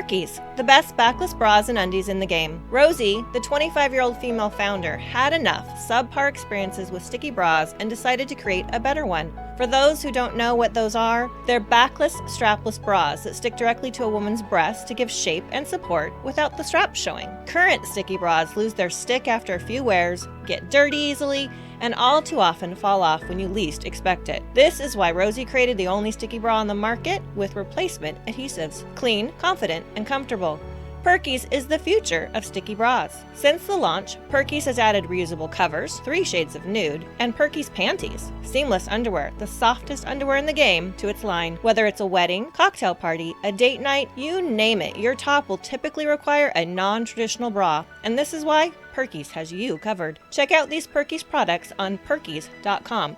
Perkies, the best backless bras and undies in the game. Rosie, the 25-year-old female founder, had enough subpar experiences with sticky bras and decided to create a better one. For those who don't know what those are, they're backless, strapless bras that stick directly to a woman's breast to give shape and support without the straps showing. Current sticky bras lose their stick after a few wears, get dirty easily, and all too often fall off when you least expect it. This is why Rosie created the only sticky bra on the market with replacement adhesives. Clean, confident, and comfortable. Perkies is the future of sticky bras. Since the launch, Perkies has added reusable covers, 3 shades of nude, and Perkies panties, seamless underwear, the softest underwear in the game, to its line. Whether it's a wedding, cocktail party, a date night, you name it, your top will typically require a non-traditional bra, and this is why Perkies has you covered. Check out these Perkies products on Perkies.com.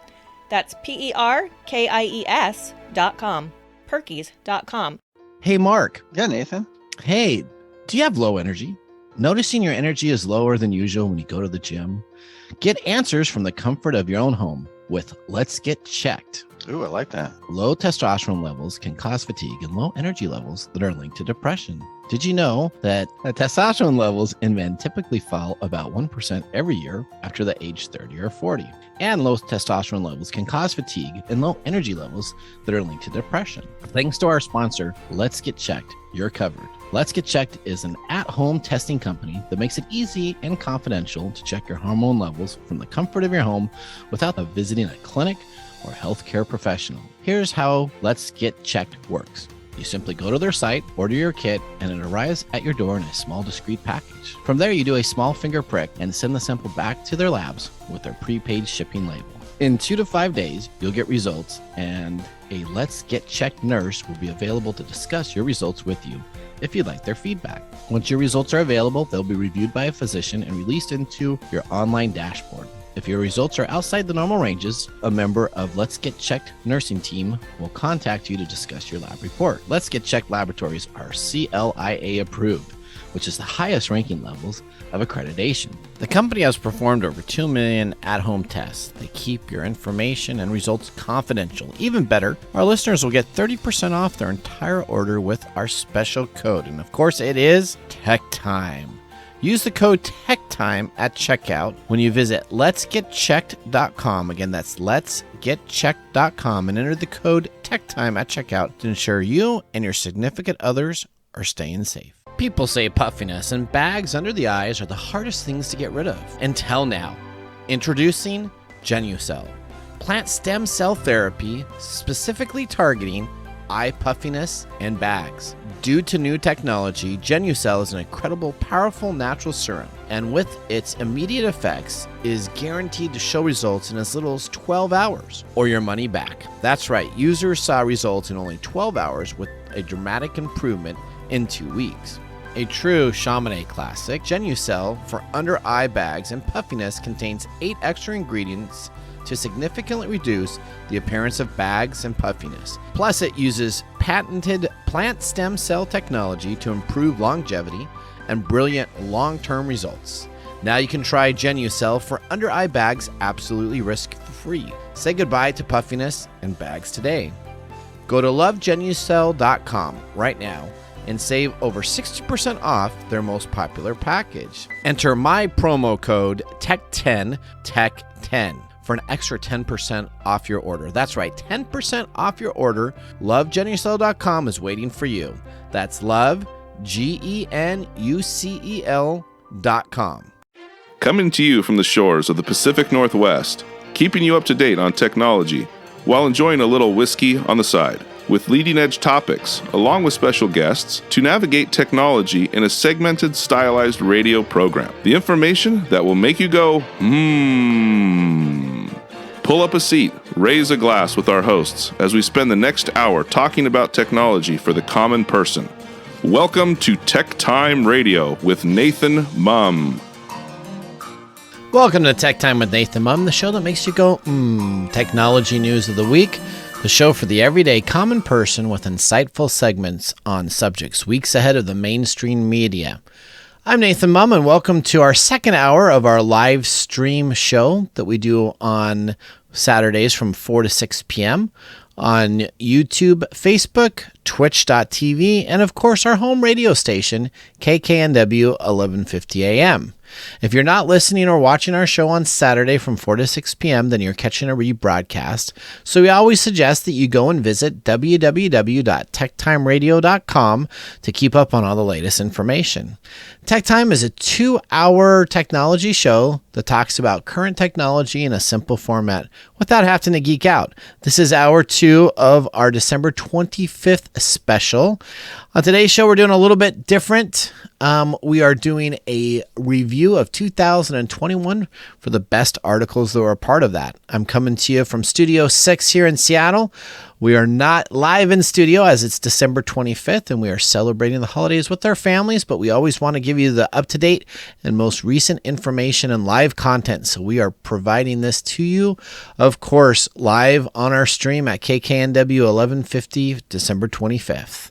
That's Perkies.com. Perkies.com. Hey, Mark. Yeah, Nathan. Hey, do you have low energy? Noticing your energy is lower than usual when you go to the gym? Get answers from the comfort of your own home with Let's Get Checked. Ooh, I like that. Low testosterone levels can cause fatigue and low energy levels that are linked to depression. Did you know that testosterone levels in men typically fall about 1% every year after the age 30 or 40? And low testosterone levels can cause fatigue and low energy levels that are linked to depression. Thanks to our sponsor, Let's Get Checked, you're covered. Let's Get Checked is an at-home testing company that makes it easy and confidential to check your hormone levels from the comfort of your home without visiting a clinic or healthcare professional. Here's how Let's Get Checked works. You simply go to their site, order your kit, and it arrives at your door in a small discreet package. From there, you do a small finger prick and send the sample back to their labs with their prepaid shipping label. In 2 to 5 days, you'll get results, and a Let's Get Checked nurse will be available to discuss your results with you if you'd like their feedback. Once your results are available, they'll be reviewed by a physician and released into your online dashboard. If your results are outside the normal ranges, a member of Let's Get Checked nursing team will contact you to discuss your lab report. Let's Get Checked laboratories are CLIA approved, which is the highest ranking levels of accreditation. The company has performed over 2 million at-home tests. They keep your information and results confidential. Even better, our listeners will get 30% off their entire order with our special code. And of course, it is TechTime. Use the code TechTime at checkout when you visit letsgetchecked.com. Again, that's letsgetchecked.com, and enter the code TechTime at checkout to ensure you and your significant others are staying safe. People say puffiness and bags under the eyes are the hardest things to get rid of. Until now. Introducing Genucell, plant stem cell therapy specifically targeting eye puffiness and bags. Due to new technology, Genucell is an incredible, powerful natural serum, and with its immediate effects, is guaranteed to show results in as little as 12 hours, or your money back. That's right, users saw results in only 12 hours with a dramatic improvement in 2 weeks. A true Chamonix classic, Genucell for under eye bags and puffiness contains 8 extra ingredients to significantly reduce the appearance of bags and puffiness. Plus, it uses patented plant stem cell technology to improve longevity and brilliant long-term results. Now you can try Genucell for under eye bags absolutely risk-free. Say goodbye to puffiness and bags today. Go to lovegenucell.com right now and save over 60% off their most popular package. Enter my promo code TECH10, TECH10. For an extra 10% off your order. That's right, 10% off your order. LoveGenucell.com is waiting for you. That's love, GENUCEL.com. Coming to you from the shores of the Pacific Northwest, keeping you up to date on technology while enjoying a little whiskey on the side, with leading-edge topics, along with special guests, to navigate technology in a segmented, stylized radio program. The information that will make you go, Pull up a seat, raise a glass with our hosts as we spend the next hour talking about technology for the common person. Welcome to TechTime Radio with Nathan Mumm. Welcome to Tech Time with Nathan Mumm, the show that makes you go, technology news of the week. The show for the everyday common person with insightful segments on subjects weeks ahead of the mainstream media. I'm Nathan Mumm, and welcome to our second hour of our live stream show that we do on Saturdays from 4 to 6 p.m. on YouTube, Facebook, Twitch.tv, and of course our home radio station, KKNW 1150 AM. If you're not listening or watching our show on Saturday from 4 to 6 p.m., then you're catching a rebroadcast. So we always suggest that you go and visit www.techtimeradio.com to keep up on all the latest information. Tech Time is a 2-hour technology show that talks about current technology in a simple format without having to geek out. This is hour 2 of our December 25th special. On today's show, we're doing a little bit different. We are doing a review of 2021 for the best articles that were a part of that. I'm coming to you from Studio 6 here in Seattle. We are not live in studio as it's December 25th and we are celebrating the holidays with our families, but we always want to give you the up-to-date and most recent information and live content. So we are providing this to you, of course, live on our stream at KKNW 1150, December 25th.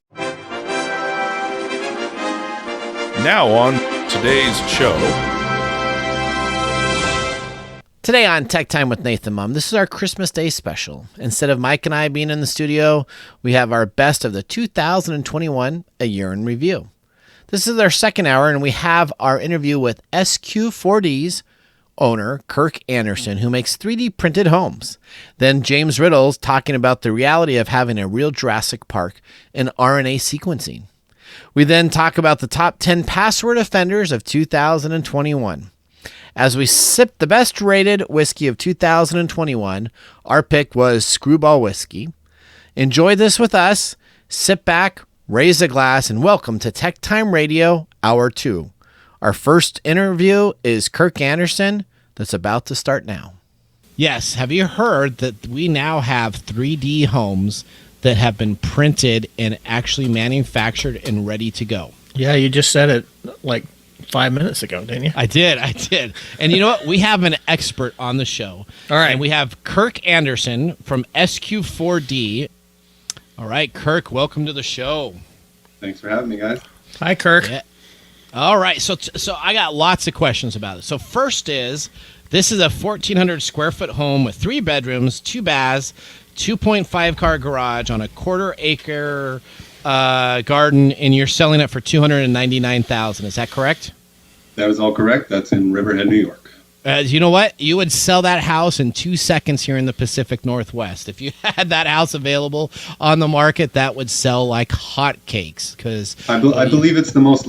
Now on today's show. Today on Tech Time with Nathan Mumm, this is our Christmas Day special. Instead of Mike and I being in the studio, we have our best of the 2021 A Year in Review. This is our second hour, and we have our interview with SQ4D's owner, Kirk Anderson, who makes 3D printed homes. Then James Riddle's talking about the reality of having a real Jurassic Park and RNA sequencing. We then talk about the top 10 password offenders of 2021. As we sip the best rated whiskey of 2021, our pick was Screwball Whiskey. Enjoy this with us. Sit back, raise a glass, and welcome to Tech Time Radio, Hour 2. Our first interview is Kirk Anderson that's about to start now. Yes, have you heard that we now have 3D homes that have been printed and actually manufactured and ready to go? Yeah, you just said it like 5 minutes ago, didn't you? I did. And you know what? We have an expert on the show. All right. And we have Kirk Anderson from SQ4D. All right, Kirk, welcome to the show. Thanks for having me, guys. Hi, Kirk. Yeah. All right. So I got lots of questions about it. So first is, this is a 1,400 square foot home with 3 bedrooms, 2 baths, 2.5 car garage on a 1/4 acre garden, and you're selling it for $299,000. Is that correct? That is all correct. That's in Riverhead, New York. You know what? You would sell that house in 2 seconds here in the Pacific Northwest. If you had that house available on the market, that would sell like hotcakes. Because I believe it's the most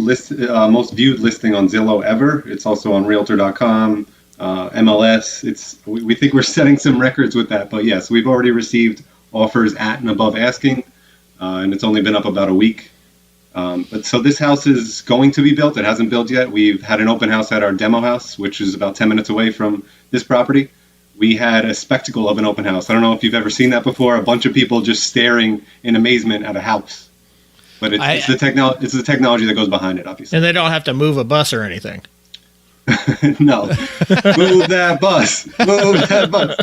viewed listing on Zillow ever. It's also on Realtor.com, MLS. We think we're setting some records with that. But yes, we've already received offers at and above asking, and it's only been up about a week. But so this house is going to be built. It hasn't built yet. We've had an open house at our demo house, which is about 10 minutes away from this property. We had a spectacle of an open house. I don't know if you've ever seen that before. A bunch of people just staring in amazement at a house. But it's the technology that goes behind it, obviously. And they don't have to move a bus or anything. No. Move that bus. Move that bus.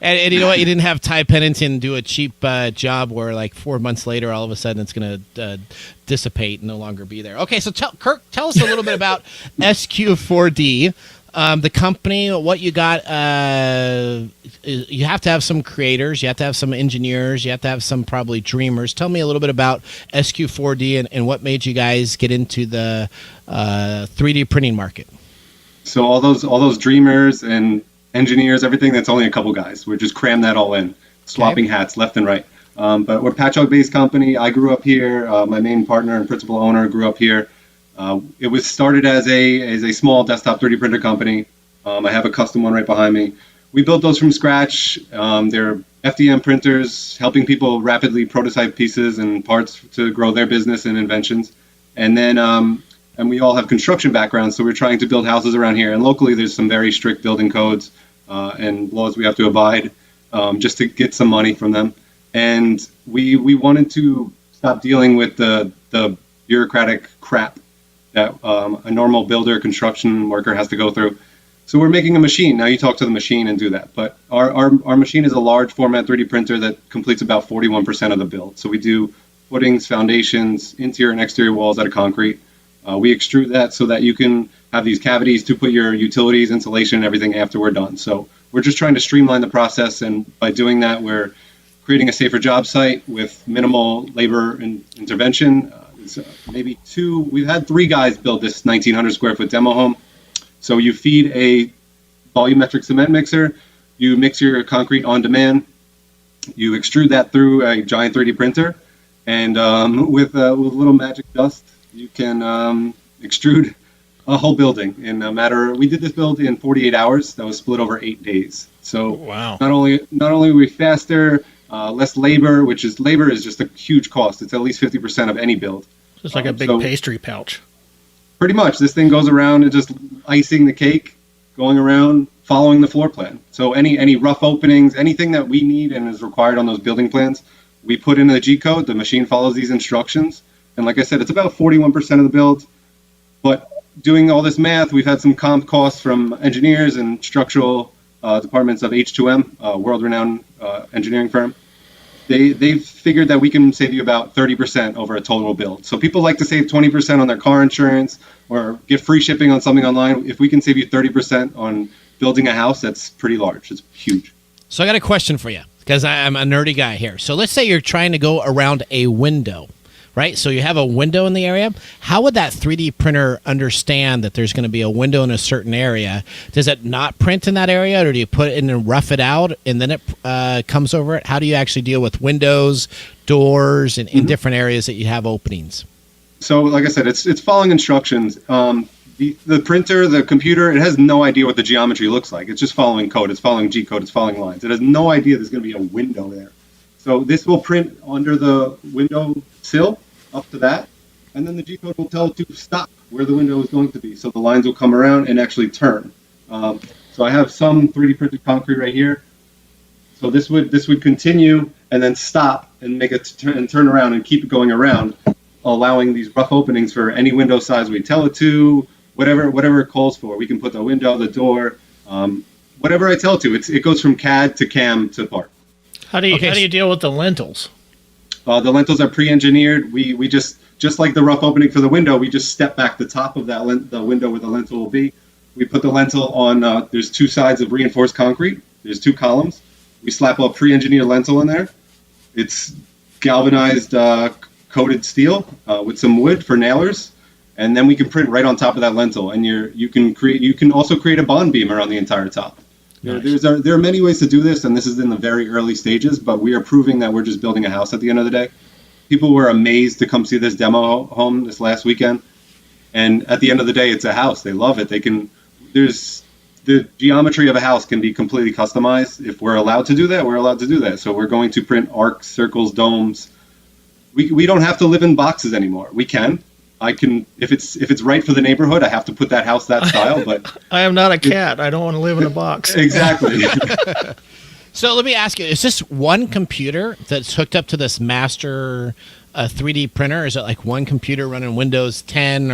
And you know what? You didn't have Ty Pennington do a cheap job where, like, 4 months later, all of a sudden it's going to dissipate and no longer be there. Okay, so Kirk, tell us a little bit about SQ4D, the company, what you got. You have to have some creators. You have to have some engineers. You have to have some probably dreamers. Tell me a little bit about SQ4D and what made you guys get into the 3D printing market. So all those dreamers and engineers, everything, that's only a couple guys. We're just cram that all in, swapping hats left and right. But we're a Patchogue-based company. I grew up here. My main partner and principal owner grew up here. It was started as a small desktop 3D printer company. I have a custom one right behind me. We built those from scratch. They're FDM printers, helping people rapidly prototype pieces and parts to grow their business and inventions. And then and we all have construction backgrounds, so we're trying to build houses around here. And locally, there's some very strict building codes and laws we have to abide just to get some money from them. And we wanted to stop dealing with the bureaucratic crap that a normal builder, construction worker has to go through. So we're making a machine. Now you talk to the machine and do that. But our machine is a large format 3D printer that completes about 41% of the build. So we do footings, foundations, interior and exterior walls out of concrete. We extrude that so that you can have these cavities to put your utilities, insulation, and everything after we're done. So we're just trying to streamline the process, and by doing that, we're creating a safer job site with minimal labor intervention. We've had 3 guys build this 1,900 square foot demo home. So you feed a volumetric cement mixer, you mix your concrete on demand, you extrude that through a giant 3D printer, and with a little magic dust, you can extrude a whole building in a matter. We did this build in 48 hours. That was split over 8 days. So wow. Not only are we faster, less labor, labor is just a huge cost. It's at least 50% of any build. It's like a big pastry pouch. Pretty much. This thing goes around and just icing the cake, going around, following the floor plan. So any rough openings, anything that we need and is required on those building plans, we put into the G-code. The machine follows these instructions. And like I said, it's about 41% of the build. But doing all this math, we've had some comp costs from engineers and structural departments of H2M, a world-renowned engineering firm. They've figured that we can save you about 30% over a total build. So people like to save 20% on their car insurance or get free shipping on something online. If we can save you 30% on building a house, that's pretty large. It's huge. So I got a question for you, because I'm a nerdy guy here. So let's say you're trying to go around a window, right? So you have a window in the area. How would that 3D printer understand that there's going to be a window in a certain area? Does it not print in that area, or do you put it in and rough it out and then it comes over it? How do you actually deal with windows, doors, and in different areas that you have openings? So like I said, it's following instructions. The printer, the computer, it has no idea what the geometry looks like. It's just following code. It's following G-code. It's following lines. It has no idea there's going to be a window there. So this will print under the window sill up to that, and then the G-code will tell it to stop where the window is going to be. So the lines will come around and actually turn. So I have some 3D printed concrete right here. So this would continue and then stop and make it turn around and keep it going around, allowing these rough openings for any window size we tell it to, whatever it calls for. We can put the window, the door, whatever I tell it to. It goes from CAD to CAM to part. How do you deal with the lentils? The lentils are pre-engineered. We just like the rough opening for the window, we just step back the top of that the window where the lentil will be. We put the lentil on, there's 2 sides of reinforced concrete. There's 2 columns. We slap a pre-engineered lentil in there. It's galvanized coated steel with some wood for nailers. And then we can print right on top of that lentil. And you can also create a bond beamer on the entire top. Nice. There are many ways to do this, and this is in the very early stages, but we are proving that we're just building a house at the end of the day. People were amazed to come see this demo home this last weekend, and at the end of the day, it's a house. They love it. The geometry of a house can be completely customized. If we're allowed to do that, we're allowed to do that. So we're going to print arcs, circles, domes. We don't have to live in boxes anymore. We can. I can, if it's right for the neighborhood, I have to put that house that style. But I am not a cat. I don't want to live in a box. Exactly. So let me ask you: is this one computer that's hooked up to this master 3D printer? Is it like one computer running Windows 10,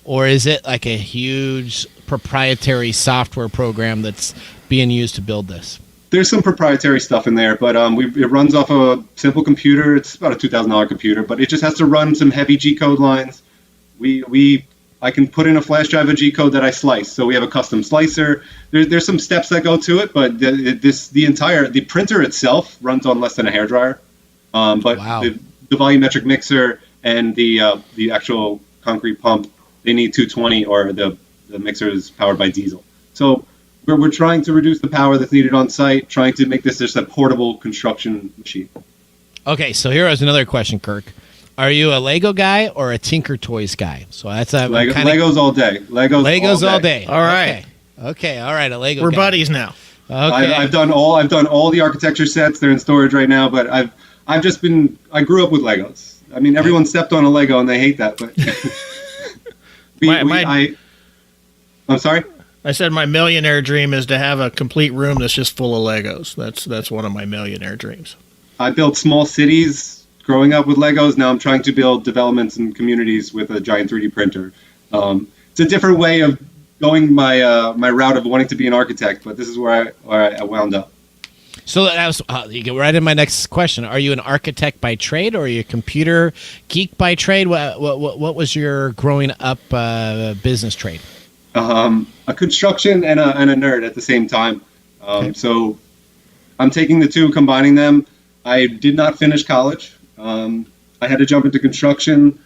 or is it like a huge proprietary software program that's being used to build this? There's some proprietary stuff in there, but it runs off a simple computer. It's about a $2,000 computer, but it just has to run some heavy G-code lines. I can put in a flash drive of G-code that I slice. So we have a custom slicer. There's some steps that go to it, but the printer itself runs on less than a hairdryer. But wow. the volumetric mixer and the actual concrete pump, they need 220, or the mixer is powered by diesel. So we're trying to reduce the power that's needed on site, trying to make this just a portable construction machine. Okay, so here is another question, Kirk. Are you a Lego guy or a Tinker Toys guy? So that's Legos all day. Legos all day. All right. Okay. All right. A Lego. We're guy. buddies now. Okay. I've done all the architecture sets. They're in storage right now. But I grew up with Legos. I mean, everyone stepped on a Lego and they hate that. But I'm sorry. I said my millionaire dream is to have a complete room that's just full of Legos. That's one of my millionaire dreams. I built small cities growing up with Legos. Now I'm trying to build developments and communities with a giant 3D printer. It's a different way of going my route of wanting to be an architect, but this is where I wound up. So that was you get right in my next question. Are you an architect by trade, or are you a computer geek by trade? What was your growing up business trade? A construction and a nerd at the same time. Okay. So I'm taking the two, combining them. I did not finish college. I had to jump into construction.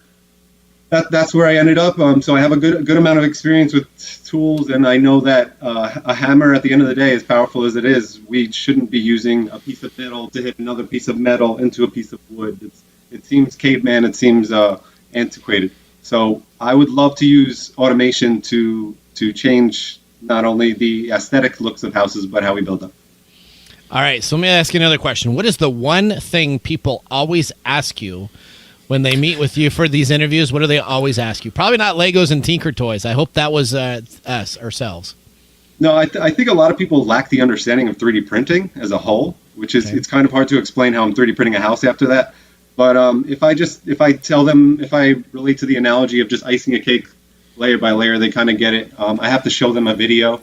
That's where I ended up. So I have a good amount of experience with tools, and I know that a hammer at the end of the day, as powerful as it is, we shouldn't be using a piece of metal to hit another piece of metal into a piece of wood. It seems caveman. It seems antiquated. So I would love to use automation to change not only the aesthetic looks of houses, but how we build them. All right, so let me ask you another question. What is the one thing people always ask you when they meet with you for these interviews? What do they always ask you? Probably not Legos and Tinker Toys. I hope that was us, ourselves. No, I think a lot of people lack the understanding of 3D printing as a whole, which is, It's kind of hard to explain how I'm 3D printing a house after that. But if I relate to the analogy of just icing a cake layer by layer, they kind of get it. I have to show them a video.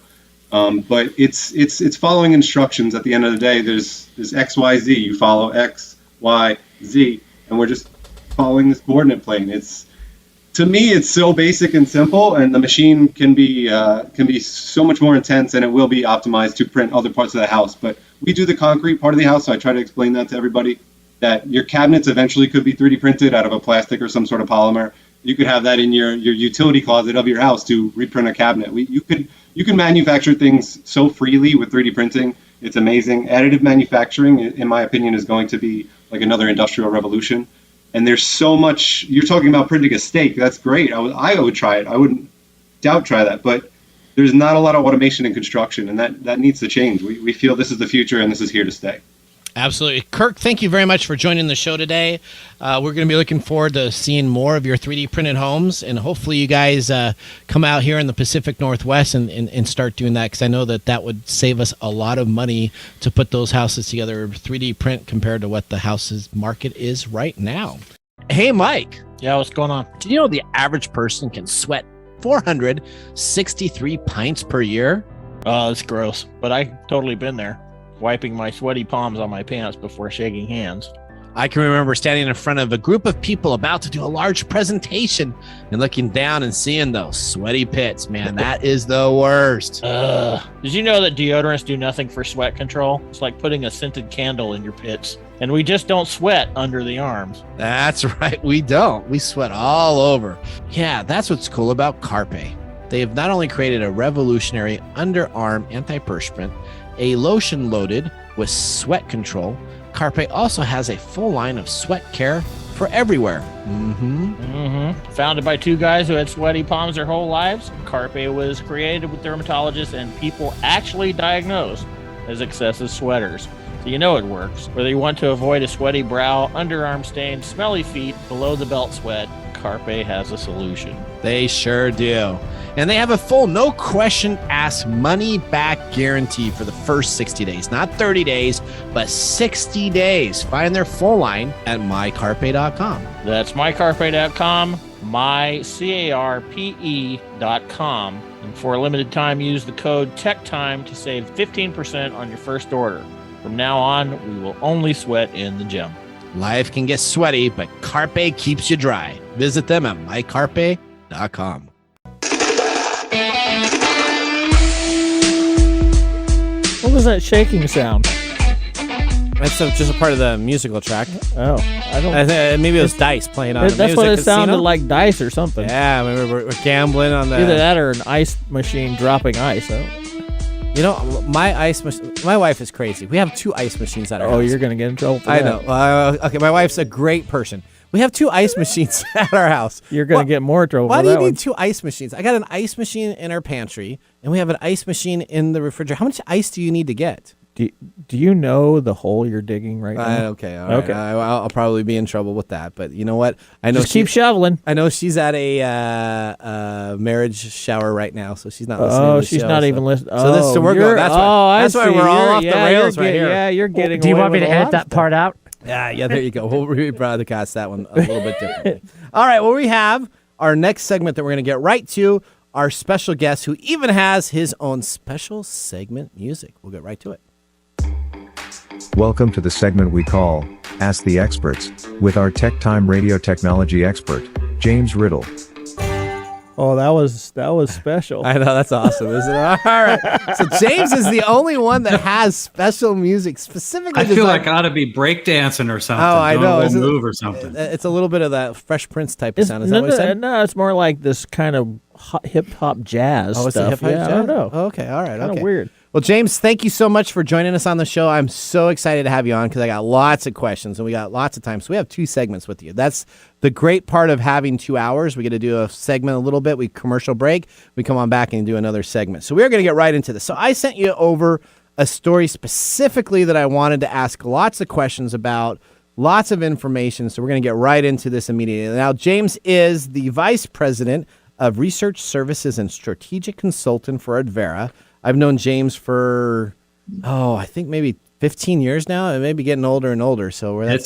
But it's following instructions. At the end of the day, there's X, Y, Z. You follow X, Y, Z, and we're just following this coordinate plane. To me, it's so basic and simple, and the machine can be so much more intense, and it will be optimized to print other parts of the house. But we do the concrete part of the house, so I try to explain that to everybody, that your cabinets eventually could be 3D printed out of a plastic or some sort of polymer. You could have that in your utility closet of your house to reprint a cabinet. You can manufacture things so freely with 3D printing. It's amazing. Additive manufacturing, in my opinion, is going to be like another industrial revolution. And there's so much. You're talking about printing a steak. That's great. I would try it. I wouldn't doubt try that. But there's not a lot of automation in construction, and that needs to change. We feel this is the future, and this is here to stay. Absolutely. Kirk, thank you very much for joining the show today. We're going to be looking forward to seeing more of your 3D printed homes, and hopefully you guys come out here in the Pacific Northwest and start doing that, because I know that would save us a lot of money to put those houses together 3D print compared to what the houses market is right now. Hey, Mike. Yeah, what's going on? Did you know the average person can sweat 463 pints per year? Oh, that's gross. But I totally been there, wiping my sweaty palms on my pants before shaking hands. I can remember standing in front of a group of people about to do a large presentation and looking down and seeing those sweaty pits. Man, that is the worst. Did you know that deodorants do nothing for sweat control? It's like putting a scented candle in your pits. And we just don't sweat under the arms. That's right. We don't. We sweat all over. Yeah, that's what's cool about Carpe. They have not only created a revolutionary underarm antiperspirant, a lotion loaded with sweat control, Carpe also has a full line of sweat care for everywhere. Founded by two guys who had sweaty palms their whole lives, Carpe was created with dermatologists and people actually diagnosed as excessive sweaters. So you know it works. Whether you want to avoid a sweaty brow, underarm stain, smelly feet, below the belt sweat, Carpe has a solution. They sure do. And they have a full no question asked money back guarantee for the first 60 days. Not 30 days, but 60 days. Find their full line at mycarpe.com. That's mycarpe.com, mycarpe.com. And for a limited time, use the code TechTime to save 15% on your first order. From now on, we will only sweat in the gym. Life can get sweaty, but Carpe keeps you dry. Visit them at mycarpe.com. What was that shaking sound? That's just a part of the musical track. Oh, I think maybe it was dice playing on. That's what it sounded like, dice or something. Yeah, maybe we're gambling on the. Either that or an ice machine dropping ice. You know, my wife is crazy. We have 2 ice machines at our house. Oh, you're gonna get in trouble for I that. know. Okay, my wife's a great person. We have 2 ice machines at our house. You're gonna get more trouble. Why for do you that need one. 2 ice machines? I got an ice machine in our pantry, and we have an ice machine in the refrigerator. How much ice do you need to get? Do you know the hole you're digging right now? Okay, all right. Okay. I'll probably be in trouble with that, but you know what? I know Just keep shoveling. I know she's at a marriage shower right now, so she's not listening. Oh, to the she's show, not so. even listening. So this is where we're going. That's why we're all off the rails right here. Yeah, you're getting. Do you away want me with to a edit lot that of part out? Yeah, there you go. We'll rebroadcast that one a little bit differently. All right, well, we have our next segment that we're going to get right to, our special guest who even has his own special segment music. We'll get right to it. Welcome to the segment we call Ask the Experts, with our TechTime Radio technology expert, James Riddle. Oh, that was special. I know, that's awesome, isn't it? All right. So James is the only one that has special music specifically. I feel like I ought to be breakdancing or something. Oh, I know. A little move or something. It's a little bit of that Fresh Prince type of sound. Is that what you said? No, it's more like this kind of hip hop jazz it's stuff. hip-hop jazz? I don't know. Oh, okay, all right. Kind of okay. weird. Well, James, thank you so much for joining us on the show. I'm so excited to have you on because I got lots of questions and we got lots of time. So we have 2 segments with you. That's the great part of having 2 hours. We get to do a segment a little bit. We commercial break. We come on back and do another segment. So we're going to get right into this. So I sent you over a story specifically that I wanted to ask lots of questions about, lots of information. So we're going to get right into this immediately. Now, James is the Vice President of Research Services and Strategic Consultant for Advera. I've known James for, I think maybe 15 years now. It may be getting older and older. So I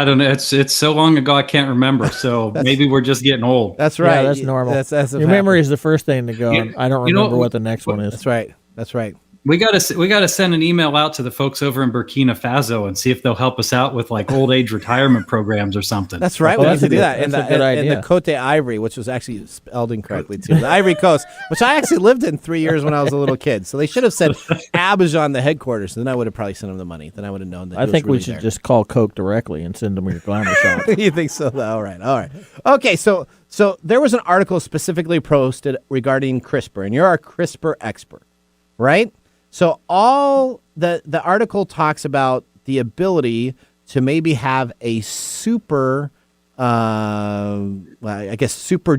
don't know. It's so long ago I can't remember. So maybe we're just getting old. That's right. Yeah, that's normal. That's Your memory is the first thing to go. I don't remember what the next one is. That's right. That's right. We gotta send an email out to the folks over in Burkina Faso and see if they'll help us out with like old age retirement programs or something. That's right. We need to do that. That's a good idea. In the Côte d'Ivory, which was actually spelled incorrectly too. The Ivory Coast, which I actually lived in 3 years when I was a little kid. So they should have said Abidjan, the headquarters. Then I would have probably sent them the money. Then I would have known that. I think we should just call Coke directly and send them your glamour shot. You think so? All right. Okay, so there was an article specifically posted regarding CRISPR, and you're our CRISPR expert, right? So all the article talks about the ability to maybe have a super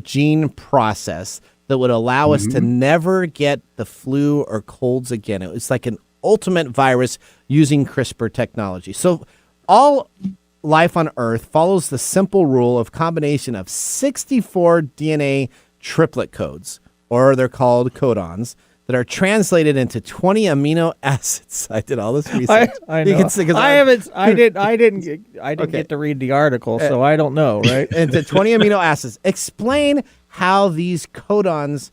gene process that would allow us to never get the flu or colds again. It's like an ultimate virus using CRISPR technology. So all life on Earth follows the simple rule of combination of 64 DNA triplet codes, or they're called codons, that are translated into 20 amino acids. I did all this research. I know. I didn't get to read the article, so I don't know, right? Into 20 amino acids. Explain how these codons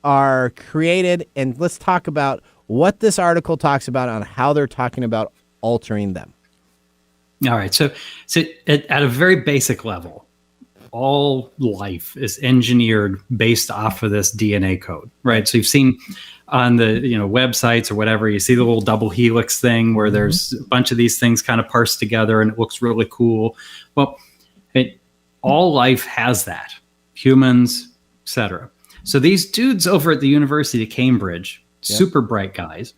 are created, and let's talk about what this article talks about on how they're talking about altering them. All right. So at a very basic level, all life is engineered based off of this DNA code, right? So you've seen on the websites or whatever, you see the little double helix thing where there's a bunch of these things kind of parsed together and it looks really cool. Well, all life has that, humans, etc. So these dudes over at the University of Cambridge, super bright guys,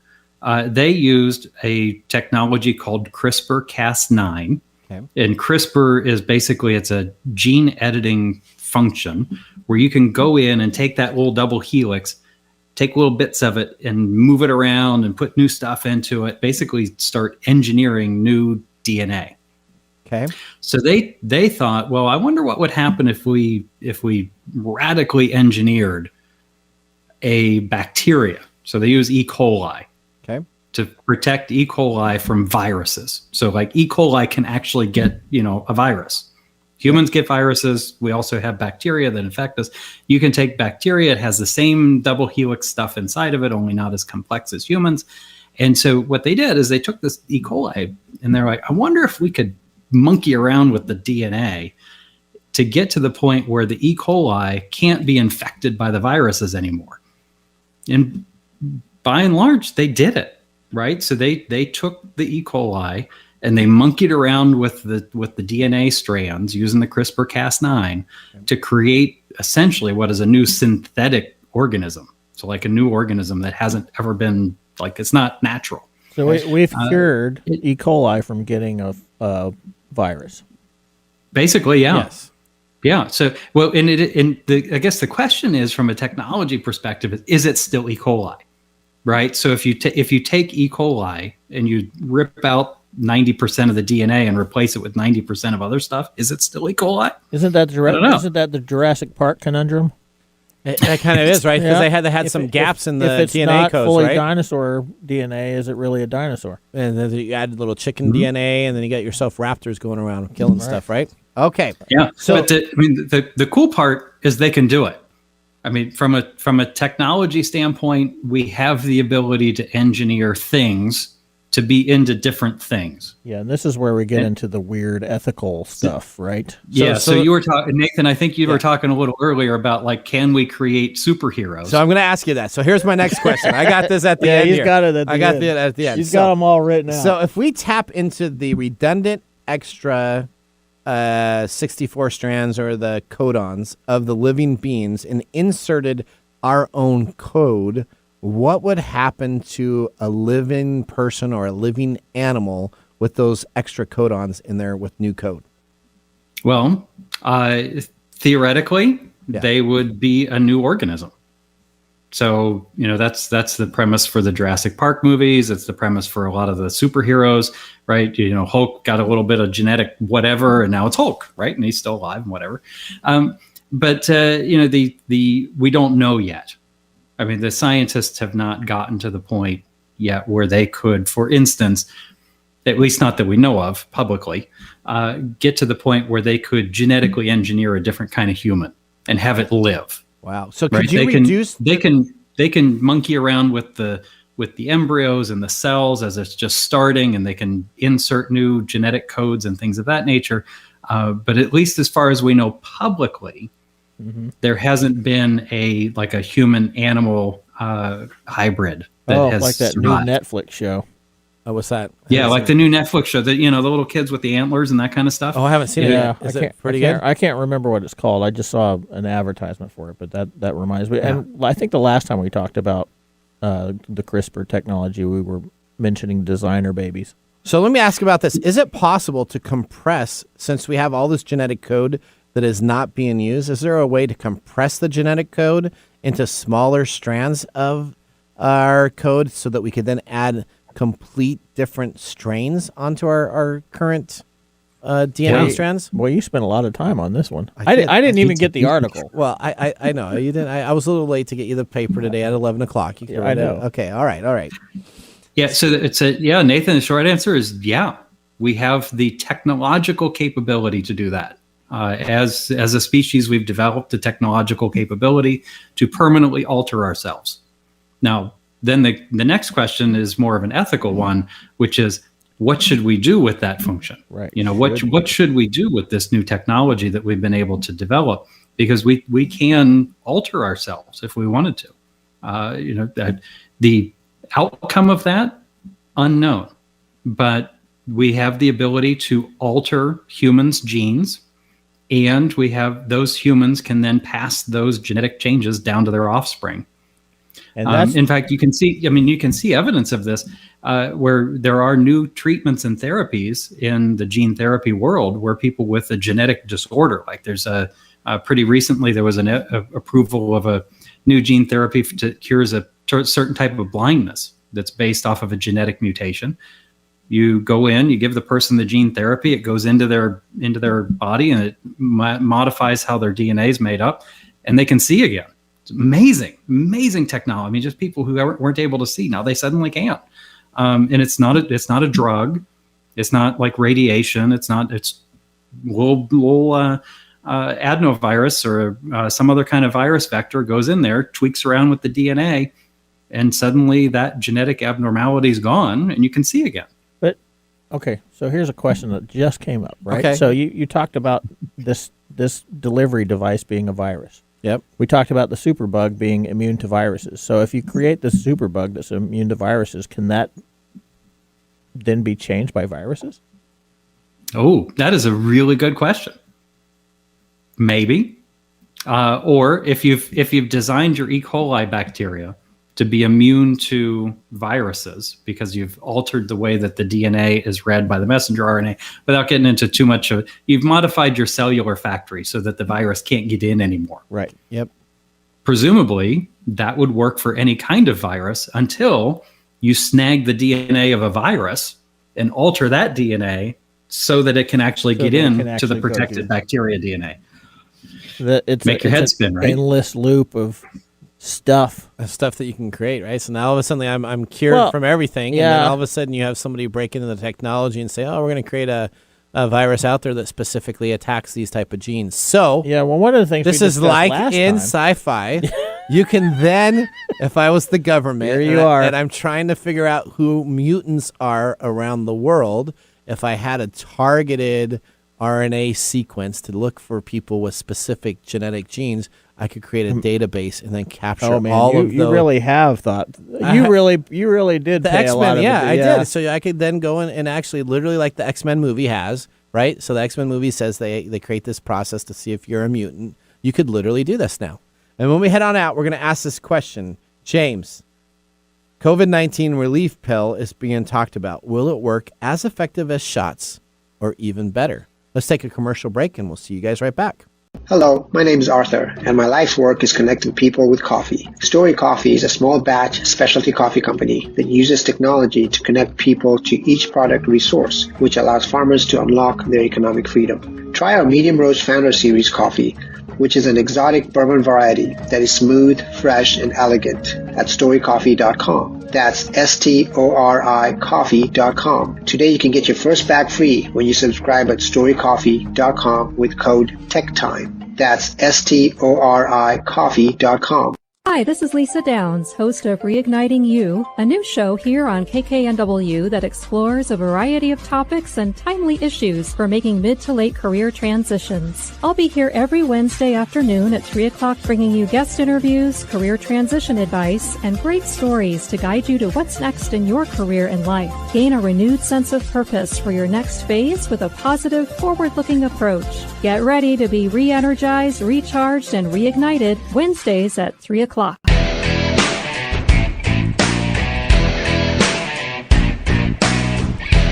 they used a technology called CRISPR-Cas9. Okay. And CRISPR is basically, it's a gene editing function where you can go in and take that little double helix, take little bits of it and move it around and put new stuff into it, basically start engineering new DNA. Okay. So they thought, well, I wonder what would happen if we radically engineered a bacteria. So they use E. coli. Okay. To protect E. coli from viruses. So like E. coli can actually get, a virus. Humans get viruses. We also have bacteria that infect us. You can take bacteria. It has the same double helix stuff inside of it, only not as complex as humans. And so what they did is they took this E. coli and they're like, I wonder if we could monkey around with the DNA to get to the point where the E. coli can't be infected by the viruses anymore. And by and large, they did it, right? So they took the E. coli and they monkeyed around with the DNA strands using the CRISPR-Cas9 to create essentially what is a new synthetic organism. So like a new organism that hasn't ever been, like, it's not natural. So we've cured E. coli from getting a virus. Basically, yeah. Yes. Yeah. So, well, I guess the question is, from a technology perspective, is it still E. coli? Right. So if you take E. coli and you rip out 90% of the DNA and replace it with 90% of other stuff, is it still E. coli? Isn't that the Jurassic Park conundrum? It kind of is, right? Because they had some gaps in the DNA codes, right? If it's not fully dinosaur DNA, is it really a dinosaur? And then you add a little chicken DNA, and then you got yourself raptors going around killing stuff, right? Okay. Yeah. So but the cool part is they can do it. I mean, from a technology standpoint, we have the ability to engineer things to be into different things. Yeah, and this is where we get into the weird ethical stuff, right? So you were talking, Nathan, I think you were talking a little earlier about, like, can we create superheroes? So I'm going to ask you that. So here's my next question. I got this at the end he's here. got it at the I got end. it at the end. He's got them all written out. So if we tap into the redundant extra 64 strands or the codons of the living beings and inserted our own code, what would happen to a living person or a living animal with those extra codons in there with new code? Well, theoretically, they would be a new organism. So, that's the premise for the Jurassic Park movies. It's the premise for a lot of the superheroes, right? Hulk got a little bit of genetic whatever, and now it's Hulk, right? And he's still alive and whatever. But we don't know yet. I mean, the scientists have not gotten to the point yet where they could, for instance, at least not that we know of publicly, get to the point where they could genetically engineer a different kind of human and have it live. Wow! So could you reduce? They can monkey around with the embryos and the cells as it's just starting, and they can insert new genetic codes and things of that nature. But at least as far as we know publicly, there hasn't been a human animal hybrid that has like that survived. new Netflix show. Oh, what's that? Yeah, like the new Netflix show, the little kids with the antlers and that kind of stuff. Oh, I haven't seen it Yeah, yet. Is it pretty good? I can't remember what it's called. I just saw an advertisement for it, but that reminds me. And I think the last time we talked about the CRISPR technology, we were mentioning designer babies. So let me ask about this. Is it possible to compress, since we have all this genetic code that is not being used, is there a way to compress the genetic code into smaller strands of our code so that we could then add complete different strains onto our current DNA strands? Well, you spent a lot of time on this one. I didn't even get the article. Well, I know you didn't. I was a little late to get you the paper today at 11 o'clock. You can I know. Okay, all right. Yeah, so Nathan, the short answer is we have the technological capability to do that. As a species, we've developed the technological capability to permanently alter ourselves. Now, then the next question is more of an ethical one, which is, what should we do with that function? Right. What should we do with this new technology that we've been able to develop? Because we can alter ourselves if we wanted to. The outcome of that, unknown. But we have the ability to alter humans' genes, and we have those humans can then pass those genetic changes down to their offspring. And in fact, you can see evidence of this where there are new treatments and therapies in the gene therapy world where people with a genetic disorder, like there's pretty recently there was an approval of a new gene therapy to cures a certain type of blindness that's based off of a genetic mutation. You go in, you give the person the gene therapy, it goes into their body and it modifies how their DNA is made up, and they can see again. It's amazing technology. I mean, just people who weren't able to see, now they suddenly can. And it's not a drug. It's not like radiation. It's little adenovirus or some other kind of virus vector goes in there, tweaks around with the DNA, and suddenly that genetic abnormality is gone, and you can see again. But okay, so here's a question that just came up, right? Okay. So you talked about this delivery device being a virus. Yep. We talked about the superbug being immune to viruses. So if you create the superbug that's immune to viruses, can that then be changed by viruses? Oh, that is a really good question. Maybe. Or if you've designed your E. coli bacteria to be immune to viruses because you've altered the way that the DNA is read by the messenger RNA, without getting into too much of it, you've modified your cellular factory so that the virus can't get in anymore. Right. Yep. Presumably, that would work for any kind of virus until you snag the DNA of a virus and alter that DNA so that it can actually get in to the protected bacteria DNA. Make your head spin, right? Endless loop of stuff that you can create, right? So now all of a sudden I'm cured from everything, and then all of a sudden you have somebody break into the technology and say, oh, we're going to create a virus out there that specifically attacks these type of genes. So one of the things this is like in sci-fi You can then, if I was the government, There you are. and I'm trying to figure out who mutants are around the world, if I had a targeted RNA sequence to look for people with specific genetic genes, I could create a database and then capture Oh man, all of those. you really have thought. You really did The pay a lot X-Men, of yeah, it. I did. So I could then go in and actually, literally, like the X-Men movie has, right? So the X-Men movie says they create this process to see if you're a mutant. You could literally do this now. And when we head on out, we're going to ask this question. James, COVID-19 relief pill is being talked about. Will it work as effective as shots or even better? Let's take a commercial break and we'll see you guys right back. Hello, my name is Arthur, and my life's work is connecting people with coffee. Story Coffee is a small batch specialty coffee company that uses technology to connect people to each product resource, which allows farmers to unlock their economic freedom. Try our Medium Roast Founder Series coffee, which is an exotic bourbon variety that is smooth, fresh, and elegant at storycoffee.com. That's STORI coffee.com. Today you can get your first bag free when you subscribe at storycoffee.com with code TechTime. That's STORI coffee.com. Hi, this is Lisa Downs, host of Reigniting You, a new show here on KKNW that explores a variety of topics and timely issues for making mid to late career transitions. I'll be here every Wednesday afternoon at 3 o'clock bringing you guest interviews, career transition advice, and great stories to guide you to what's next in your career and life. Gain a renewed sense of purpose for your next phase with a positive, forward-looking approach. Get ready to be re-energized, recharged, and reignited Wednesdays at 3 o'clock.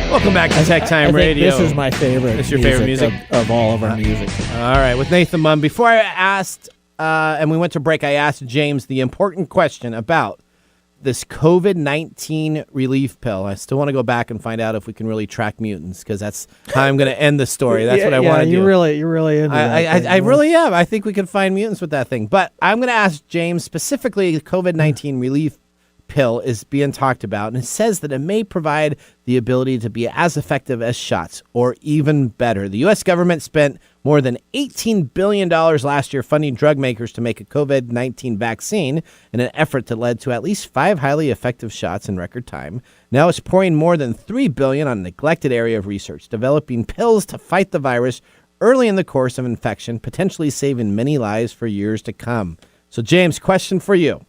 Welcome back to TechTime I think Radio. This is my favorite. It's your favorite music of all of our music. All right, with Nathan Mumm. Before I asked, and we went to break, I asked James the important question about this COVID-19 relief pill. I still want to go back and find out if we can really track mutants, because that's how I'm going to end the story. That's what I want to do. You're really into that. I really am. I think we can find mutants with that thing. But I'm going to ask James specifically. The COVID-19 relief pill is being talked about, and it says that it may provide the ability to be as effective as shots or even better. The U.S. government spent more than $18 billion last year funding drug makers to make a COVID-19 vaccine in an effort that led to at least 5 highly effective shots in record time. Now it's pouring more than $3 billion on a neglected area of research, developing pills to fight the virus early in the course of infection, potentially saving many lives for years to come. So, James, question for you.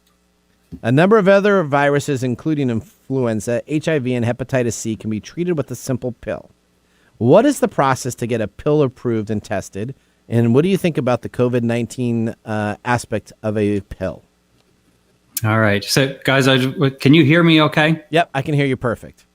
A number of other viruses, including influenza, HIV, and hepatitis C, can be treated with a simple pill. What is the process to get a pill approved and tested? And what do you think about the COVID-19 aspect of a pill? All right. So, guys, can you hear me okay? Yep, I can hear you perfect.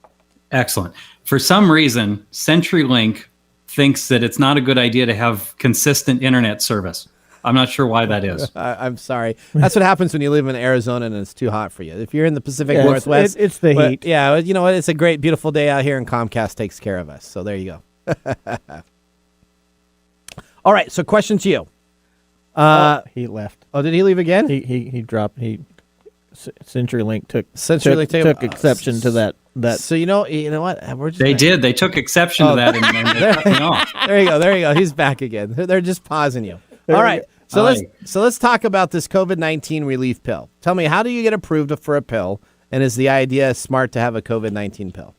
Excellent. For some reason, CenturyLink thinks that it's not a good idea to have consistent internet service. I'm not sure why that is. I'm sorry. That's what happens when you live in Arizona and it's too hot for you. If you're in the Pacific Northwest, it's the heat. Yeah, you know what? It's a great, beautiful day out here, and Comcast takes care of us. So there you go. All right. So, question to you. He left. Oh, did he leave again? He dropped. CenturyLink took exception to that. So you know what? They did. They took exception to that, and they cut me off. There you go. He's back again. They're just pausing you. All right. So let's talk about this COVID-19 relief pill. Tell me, how do you get approved for a pill? And is the idea smart to have a COVID-19 pill?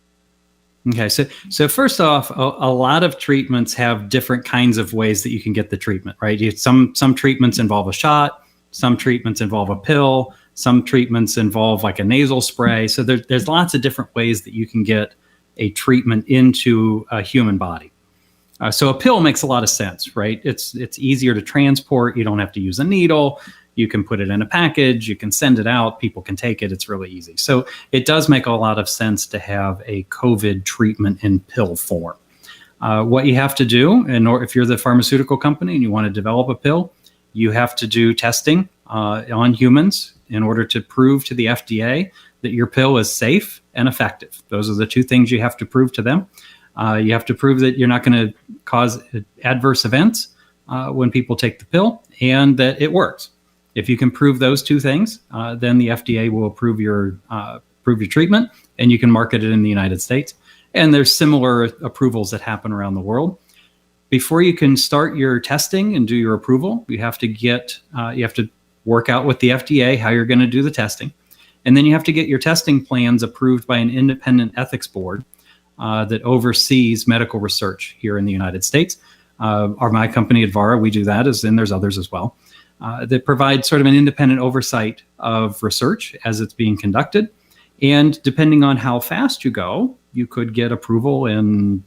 Okay. So first off, a lot of treatments have different kinds of ways that you can get the treatment, right? Some treatments involve a shot. Some treatments involve a pill. Some treatments involve like a nasal spray. So there's lots of different ways that you can get a treatment into a human body. So a pill makes a lot of sense, right? It's easier to transport. You don't have to use a needle. You can put it in a package. You can send it out. People can take it. It's really easy. So it does make a lot of sense to have a COVID treatment in pill form. What you have to do, if you're the pharmaceutical company and you want to develop a pill, you have to do testing on humans in order to prove to the FDA that your pill is safe and effective. Those are the two things you have to prove to them. You have to prove that you're not going to cause adverse events when people take the pill, and that it works. If you can prove those two things, then the FDA will approve your treatment, and you can market it in the United States. And there's similar approvals that happen around the world. Before you can start your testing and do your approval, you have to work out with the FDA how you're going to do the testing. And then you have to get your testing plans approved by an independent ethics board that oversees medical research here in the United States. My company, Advara, we do that, and there's others as well, that provide sort of an independent oversight of research as it's being conducted. And depending on how fast you go, you could get approval in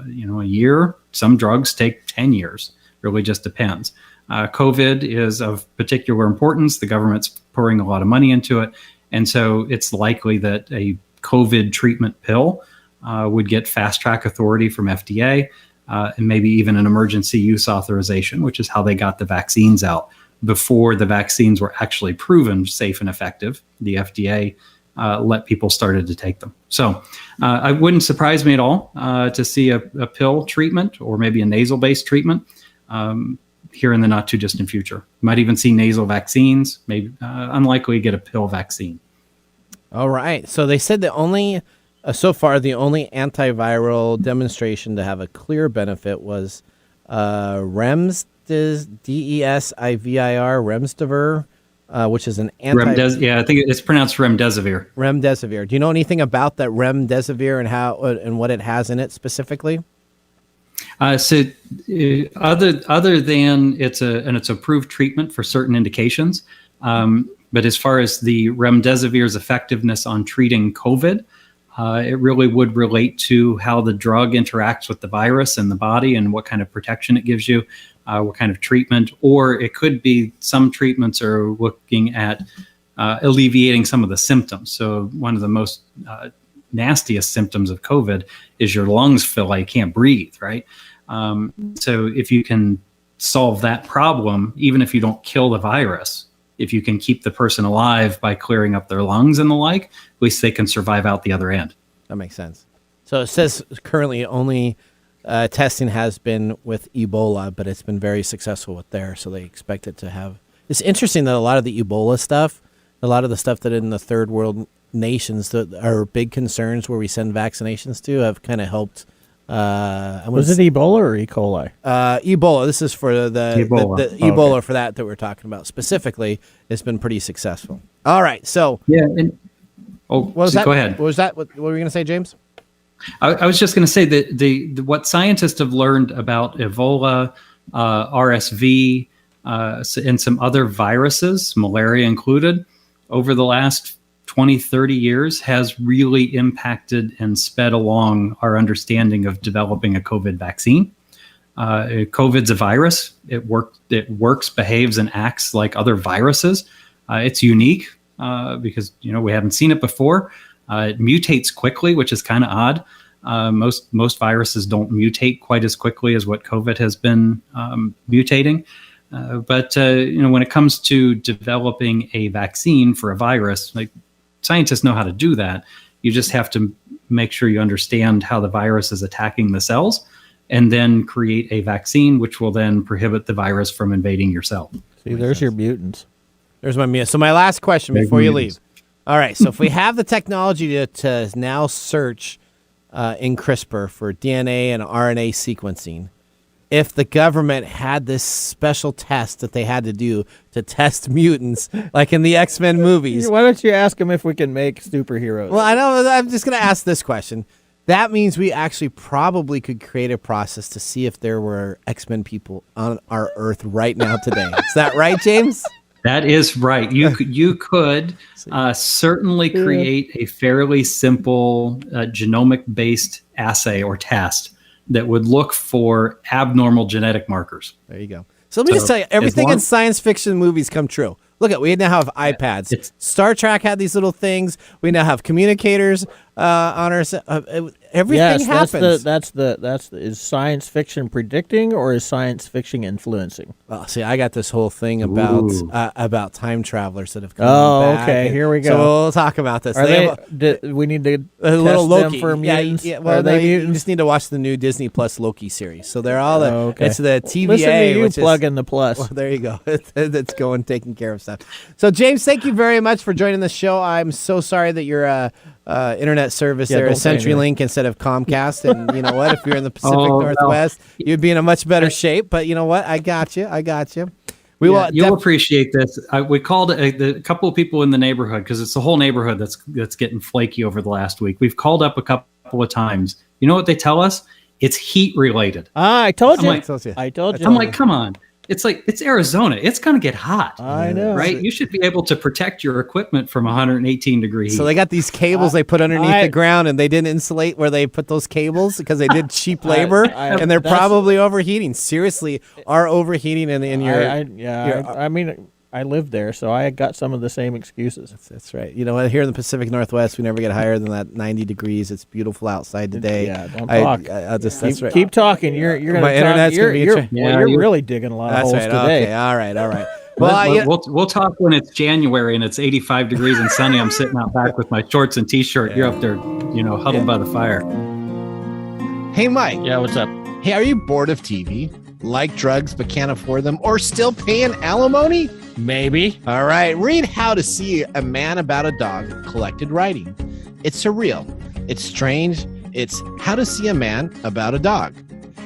a year. Some drugs take 10 years. Really just depends. COVID is of particular importance. The government's pouring a lot of money into it. And so it's likely that a COVID treatment pill would get fast track authority from FDA and maybe even an emergency use authorization, which is how they got the vaccines out before the vaccines were actually proven safe and effective. The FDA let people started to take them. So it wouldn't surprise me at all to see a pill treatment or maybe a nasal-based treatment here in the not too distant future. Might even see nasal vaccines, maybe unlikely to get a pill vaccine. All right. So they said that so far, the only antiviral demonstration to have a clear benefit was remdesivir, which is an I think it's pronounced remdesivir. Remdesivir. Do you know anything about that remdesivir and how and what it has in it specifically? So other than it's approved treatment for certain indications, but as far as the remdesivir's effectiveness on treating COVID, it really would relate to how the drug interacts with the virus in the body and what kind of protection it gives you, what kind of treatment, or it could be some treatments are looking at alleviating some of the symptoms. So one of the most nastiest symptoms of COVID is your lungs feel like you can't breathe, right? So if you can solve that problem, even if you don't kill the virus, if you can keep the person alive by clearing up their lungs and the like, at least they can survive out the other end. That makes sense. So it says currently only testing has been with Ebola, but it's been very successful with there. So they expect it to have. It's interesting that a lot of the Ebola stuff, a lot of the stuff that in the third world nations that are big concerns where we send vaccinations to have kind of helped. Was it Ebola or E. coli? Ebola. This is for the Ebola Okay. for that we're talking about specifically. It's been pretty successful. All right. So yeah. What was that? Go ahead. What was that? What were you going to say, James? I was just going to say that what scientists have learned about Ebola, RSV, and some other viruses, malaria included, over the last 20, 30 years has really impacted and sped along our understanding of developing a COVID vaccine. COVID's a virus. It works, behaves, and acts like other viruses. It's unique because we haven't seen it before. It mutates quickly, which is kind of odd. Most viruses don't mutate quite as quickly as what COVID has been mutating. But when it comes to developing a vaccine for a virus, like scientists know how to do that. You just have to make sure you understand how the virus is attacking the cells, and then create a vaccine, which will then prohibit the virus from invading your cell. See, there's your mutants. There's my mutants. So my last question before you leave. All right. So if we have the technology to now search in CRISPR for DNA and RNA sequencing, if the government had this special test that they had to do to test mutants, like in the X-Men movies. Why don't you ask them if we can make superheroes? Well, I know. I'm just going to ask this question. That means we actually probably could create a process to see if there were X-Men people on our Earth right now today. Is that right, James? That is right. You could certainly create a fairly simple genomic-based assay or test that would look for abnormal genetic markers. There you go. So let me just tell you, everything in science fiction movies come true. Look at, we now have iPads. Star Trek had these little things. We now have communicators on our. Everything happens. Is science fiction predicting or is science fiction influencing? Well, see, I got this whole thing about time travelers that have come back. Okay, here we go. So we'll talk about this. We need to a little test Loki them for mutants. Yeah, well, you just need to watch the new Disney Plus Loki series. So they're all it's the TVA. Listen to you which plug is, in the plus. Well, there you go. That's taking care of stuff. So James, thank you very much for joining the show. I'm so sorry that your internet service there is CenturyLink instead of Comcast. And you know what? If you're in the Pacific Northwest, you'd be in a much better shape. But you know what? I got you. You'll appreciate this. We called a couple of people in the neighborhood because it's the whole neighborhood that's getting flaky over the last week. We've called up a couple of times. You know what they tell us? It's heat related. I told you. I told you. I'm like, come on. It's like, it's Arizona. It's going to get hot. I know. Right? You should be able to protect your equipment from 118 degree heat. So they got these cables they put underneath the ground, and they didn't insulate where they put those cables because they did cheap labor, and they're probably overheating. Seriously, are overheating in your... I mean, I lived there, so I got some of the same excuses. That's right. You know, here in the Pacific Northwest, we never get higher than that 90 degrees. It's beautiful outside today. Yeah, don't talk. That's right. Keep talking. You're going to My internet's going to be... You're really digging a lot of holes today. Okay, all right. Well, we'll talk when it's January and it's 85 degrees and sunny. I'm sitting out back with my shorts and T-shirt. You're up there, huddled by the fire. Hey, Mike. Yeah, what's up? Hey, are you bored of TV? Like drugs but can't afford them? Or still paying alimony? Maybe. All right, read How to See a Man About a Dog, collected writing. It's surreal. It's strange. It's How to See a Man About a Dog.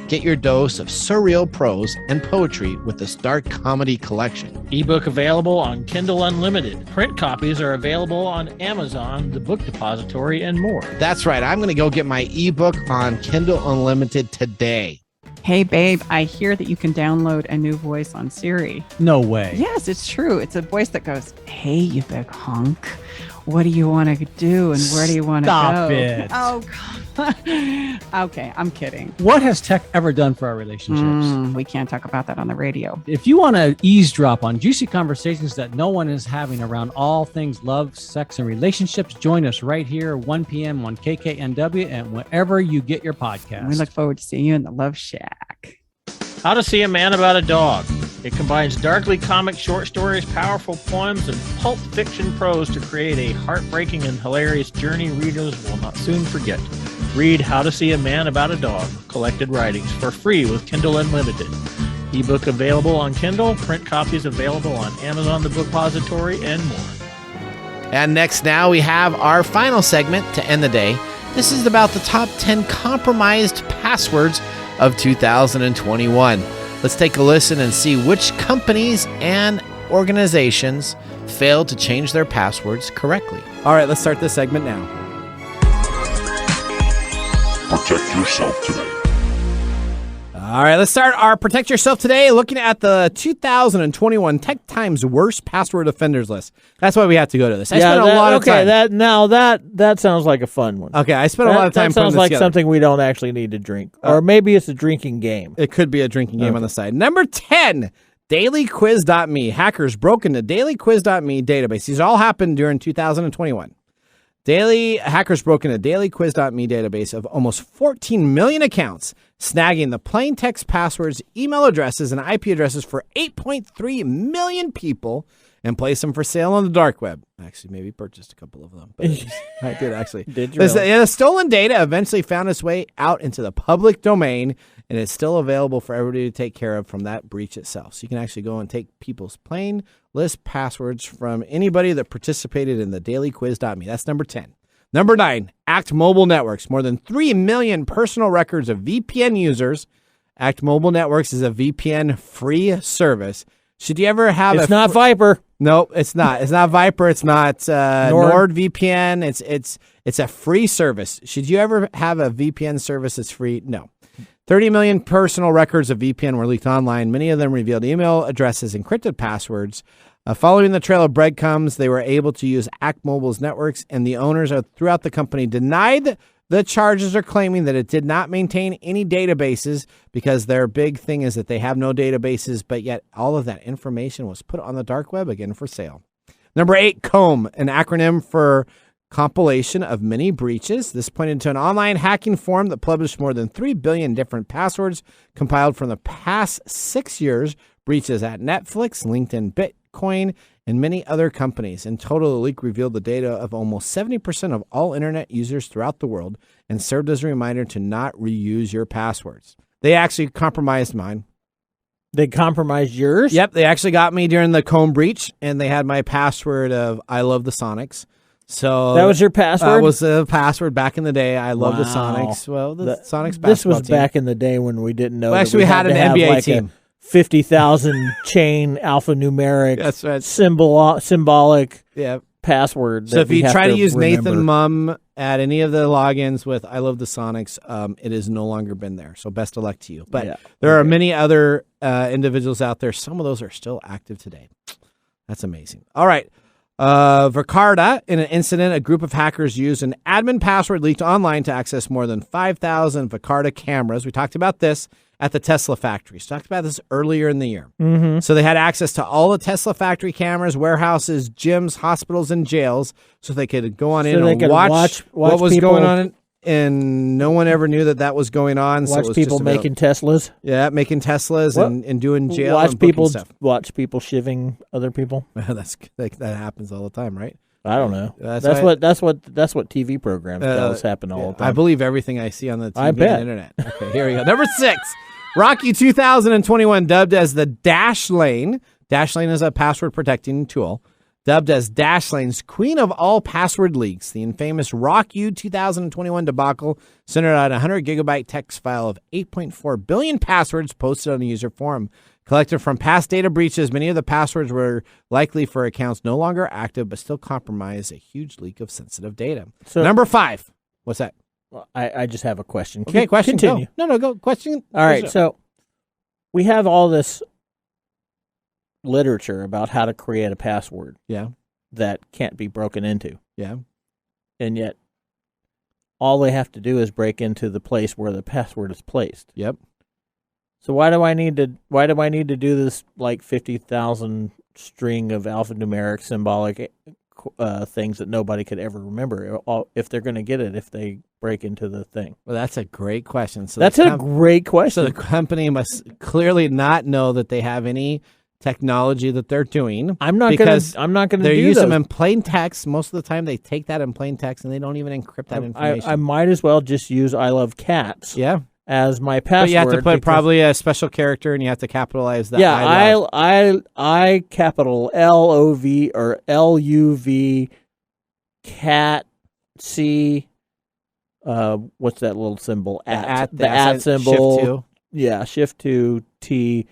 Get your dose of surreal prose and poetry with this dark comedy collection. Ebook available on Kindle Unlimited. Print copies are available on Amazon, the Book Depository, and more. That's right. I'm going to go get my ebook on Kindle Unlimited today. Hey, babe, I hear that you can download a new voice on Siri. No way. Yes, it's true. It's a voice that goes, hey, you big hunk. What do you want to do and where do you want to go? Stop it. Oh, God. Okay, I'm kidding. What has tech ever done for our relationships? We can't talk about that on the radio. If you want to eavesdrop on juicy conversations that no one is having around all things love, sex, and relationships, join us right here, 1 p.m. on KKNW and wherever you get your podcast. We look forward to seeing you in the Love Shack. How to See a Man About a Dog. It combines darkly comic short stories, powerful poems, and pulp fiction prose to create a heartbreaking and hilarious journey readers will not soon forget. Read How to See a Man About a Dog, collected writings, for free with Kindle Unlimited. Ebook available on Kindle, print copies available on Amazon, the Book Depository, and more. And next now we have our final segment to end the day. This is about the top 10 compromised passwords of 2021. Let's take a listen and see which companies and organizations failed to change their passwords correctly. All right, let's start this segment now. Protect yourself today. All right, let's start our Protect Yourself today looking at the 2021 Tech Times Worst Password Offenders list. That's why we have to go to this. I spent a lot of time. That sounds like a fun one. Okay, I spent a lot of time putting this That sounds like together. something we don't actually need to drink. Or maybe it's a drinking game. It could be a drinking game on the side. Number 10, dailyquiz.me. Hackers broke into dailyquiz.me database. These all happened during 2021. Hackers broke into dailyquiz.me database of almost 14 million accounts, snagging the plain text passwords, email addresses, and IP addresses for 8.3 million people and placed them for sale on the dark web. Actually, maybe purchased a couple of them, but I did actually. Did you? The stolen data eventually found its way out into the public domain, and it's still available for everybody to take care of from that breach itself. So you can actually go and take people's plain list passwords from anybody that participated in the dailyquiz.me. That's number 10. Number 9, Act Mobile Networks. More than 3 million personal records of VPN users. Act Mobile Networks is a VPN-free service. Should you ever have It's not Viper. No, it's not. It's not Viper. It's not NordVPN. It's a free service. Should you ever have a VPN service that's free? No. 30 million personal records of VPN were leaked online. Many of them revealed email addresses, encrypted passwords. Following the trail of breadcrumbs, they were able to use Act Mobile's networks, and the owners throughout the company denied the charges, are claiming that it did not maintain any databases because their big thing is that they have no databases, but yet all of that information was put on the dark web again for sale. Number 8, COMB, an acronym for compilation of many breaches. This pointed to an online hacking forum that published more than 3 billion different passwords compiled from the past 6 years. Breaches at Netflix, LinkedIn, Bitcoin, and many other companies. In total, the leak revealed the data of almost 70% of all internet users throughout the world and served as a reminder to not reuse your passwords. They actually compromised mine. They compromised yours? Yep, they actually got me during the COMB breach, and they had my password of I love the Sonics. So that was your password? That was the password back in the day. I love the Sonics. Well, the Sonics basketball This was team. back in the day when we didn't know. Well, actually, we had an NBA team. 50,000 chain alphanumeric That's right. symbolic Yeah. password. So if you try to use remember. Nathan Mumm at any of the logins with I Love the Sonics, it has no longer been there. So best of luck to you. But there are many other individuals out there. Some of those are still active today. That's amazing. All right. Vercarda, in an incident, a group of hackers used an admin password leaked online to access more than 5,000 Vercarda cameras. We talked about this at the Tesla factories. Talked about this earlier in the year. Mm-hmm. So they had access to all the Tesla factory cameras, warehouses, gyms, hospitals, and jails, so they could go on in and watch what was people, going on. And no one ever knew that was going on. Watch so it was people just about, making Teslas. Yeah, making Teslas and doing jail. Watch and booking people stuff. Watch people shivving other people. that happens all the time, right? I don't know. That's what TV programs tell us happen all the time. I believe everything I see on the TV I bet. and internet. Okay, here we go. Number 6. Rocky 2021, dubbed as the Dashlane. Dashlane is a password protecting tool. Dubbed as Dashlane's queen of all password leaks, the infamous RockU 2021 debacle centered on a 100 gigabyte text file of 8.4 billion passwords posted on a user forum. Collected from past data breaches, many of the passwords were likely for accounts no longer active, but still compromise a huge leak of sensitive data. So, Number 5. What's that? I just have a question. Okay, question. Continue. Go. No, go. Question. All right, so we have all this literature about how to create a password. Yeah. That can't be broken into. Yeah. And yet, all they have to do is break into the place where the password is placed. Yep. So why do I need to do this like 50,000 string of alphanumeric symbolic things that nobody could ever remember if they're going to get it if they break into the thing? Well, that's a great question. So that's a great question. So the company must clearly not know that they have any technology that they're doing. I'm not going to. They do use those. them in plain text. Most of the time, they take that in plain text and they don't even encrypt that information. I might as well just use "I love cats." Yeah. As my password. But you have to put probably a special character and you have to capitalize that. Yeah, I capital LOV or LUV cat C. What's that little symbol? The symbol. Shift 2. Yeah, Shift 2 T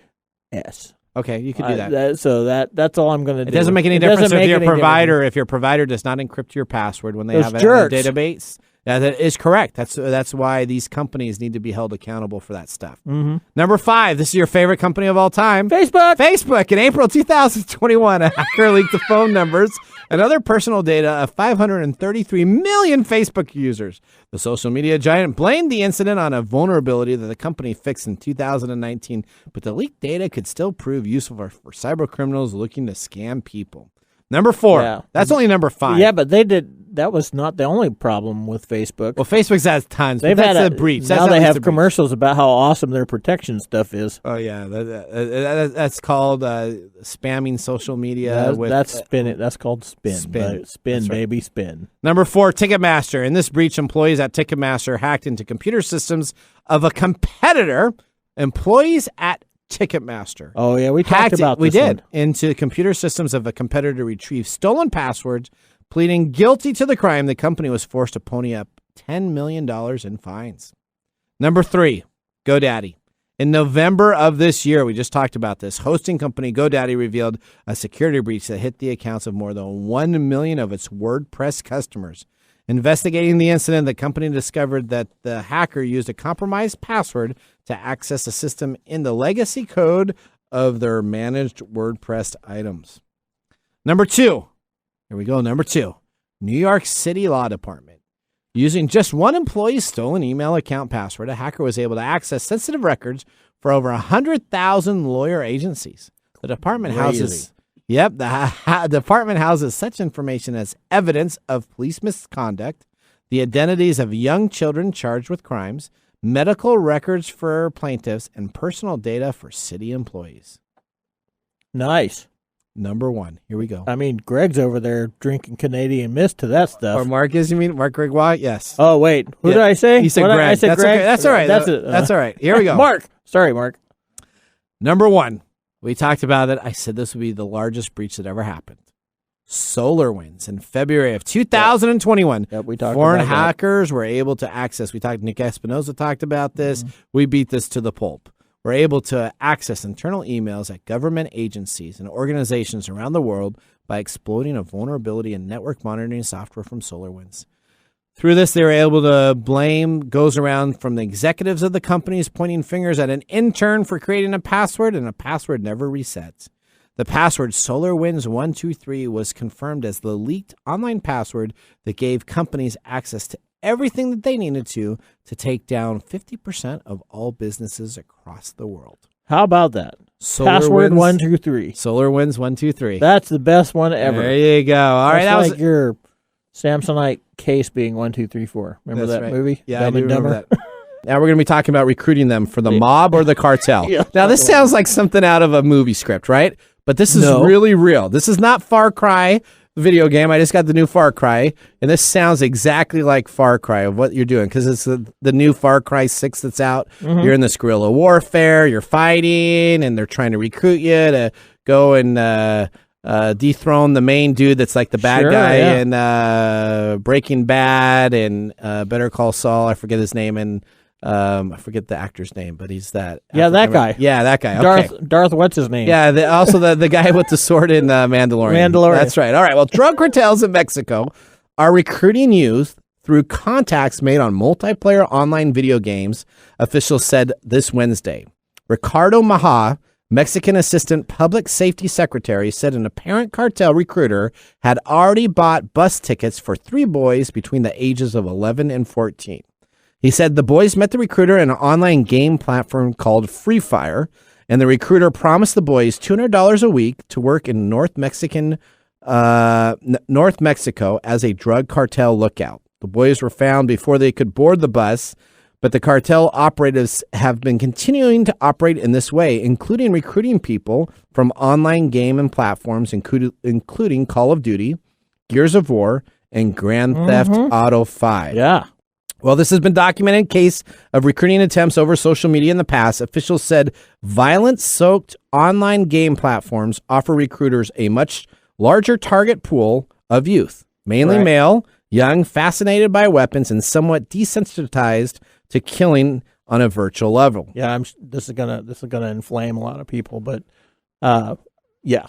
S. Okay, you can do that. That's all I'm going to do. It doesn't make any difference if your provider does not encrypt your password when they have it in a database. Yeah, that is correct. That's why these companies need to be held accountable for that stuff. Mm-hmm. Number 5, this is your favorite company of all time. Facebook. In April 2021, a hacker leaked the phone numbers and other personal data of 533 million Facebook users. The social media giant blamed the incident on a vulnerability that the company fixed in 2019, but the leaked data could still prove useful for cyber criminals looking to scam people. Number 4. Yeah. That's only number 5. Yeah, but they did. That was not the only problem with Facebook. Well, Facebook's has tons. They've that's had a breach. Now they have commercials about how awesome their protection stuff is. Oh yeah, that's called spamming social media. That's spin. That's called spin. Spin, right. Baby, spin. Number 4, Ticketmaster. In this breach, employees at Ticketmaster hacked into computer systems of a competitor. Employees at Ticketmaster. Oh yeah, we talked about this. We did into computer systems of a competitor to retrieve stolen passwords. Pleading guilty to the crime, the company was forced to pony up $10 million in fines. Number 3, GoDaddy. In November of this year, we just talked about this, hosting company GoDaddy revealed a security breach that hit the accounts of more than 1 million of its WordPress customers. Investigating the incident, the company discovered that the hacker used a compromised password to access a system in the legacy code of their managed WordPress items. Number 2. Here we go. Number 2, New York City Law Department. Using just one employee's stolen email account password, a hacker was able to access sensitive records for over 100,000 lawyer agencies. The department houses such information as evidence of police misconduct, the identities of young children charged with crimes, medical records for plaintiffs, and personal data for city employees. Nice. Number 1. Here we go. I mean, Greg's over there drinking Canadian Mist to that stuff. Or Marcus, you mean? Mark Gregoire? Yes. Oh, wait. Who did I say? He said Greg. I said that's Greg. Okay. That's all right. That's all right. Here we go. Mark. Sorry, Mark. Number 1. We talked about it. I said this would be the largest breach that ever happened. SolarWinds in February of 2021. Yep, we talked foreign about hackers were able to access. Nick Espinosa talked about this. Mm-hmm. We beat this to the pulp. were able to access internal emails at government agencies and organizations around the world by exploiting a vulnerability in network monitoring software from SolarWinds. Through this, they were able to blame goes around from the executives of the companies pointing fingers at an intern for creating a password, and a password never resets. The password SolarWinds123 was confirmed as the leaked online password that gave companies access to everything that they needed to take down 50% of all businesses across the world. How about that? Password 123. SolarWinds123. That's the best one ever. There you go. All right, that's that like was your Samsonite case being 1, 2, 3, 4. Remember That's that right. movie? Yeah, Dumb I do and remember Dumber? that. Now we're going to be talking about recruiting them for the mob or the cartel. Yeah. Now this sounds like something out of a movie script, right? But this is No. really real. This is not Far Cry video game. I just got the new Far Cry, and this sounds exactly like Far Cry of what you're doing, because it's the new Far Cry 6 that's out. Mhm. You're in this guerrilla warfare. You're fighting, and they're trying to recruit you to go and dethrone the main dude that's like the bad Sure, guy yeah. in Breaking Bad and Better Call Saul. I forget his name, and I forget the actor's name, but he's that. Yeah, that guy. Yeah, that guy. Okay. Darth, what's his name? Yeah, also the guy with the sword in Mandalorian. Mandalorian. That's right. All right. Well, drug cartels in Mexico are recruiting youth through contacts made on multiplayer online video games, officials said this Wednesday. Ricardo Maha, Mexican Assistant Public Safety Secretary, said an apparent cartel recruiter had already bought bus tickets for 3 boys between the ages of 11 and 14. He said the boys met the recruiter in an online game platform called Free Fire, and the recruiter promised the boys $200 a week to work in North Mexico as a drug cartel lookout. The boys were found before they could board the bus, but the cartel operatives have been continuing to operate in this way, including recruiting people from online game and platforms, including Call of Duty, Gears of War, and Grand Theft Auto 5. Yeah. Well, this has been documented in case of recruiting attempts over social media in the past. Officials said violence-soaked online game platforms offer recruiters a much larger target pool of youth, mainly Right. male, young, fascinated by weapons, and somewhat desensitized to killing on a virtual level. Yeah, this is gonna inflame a lot of people, but yeah.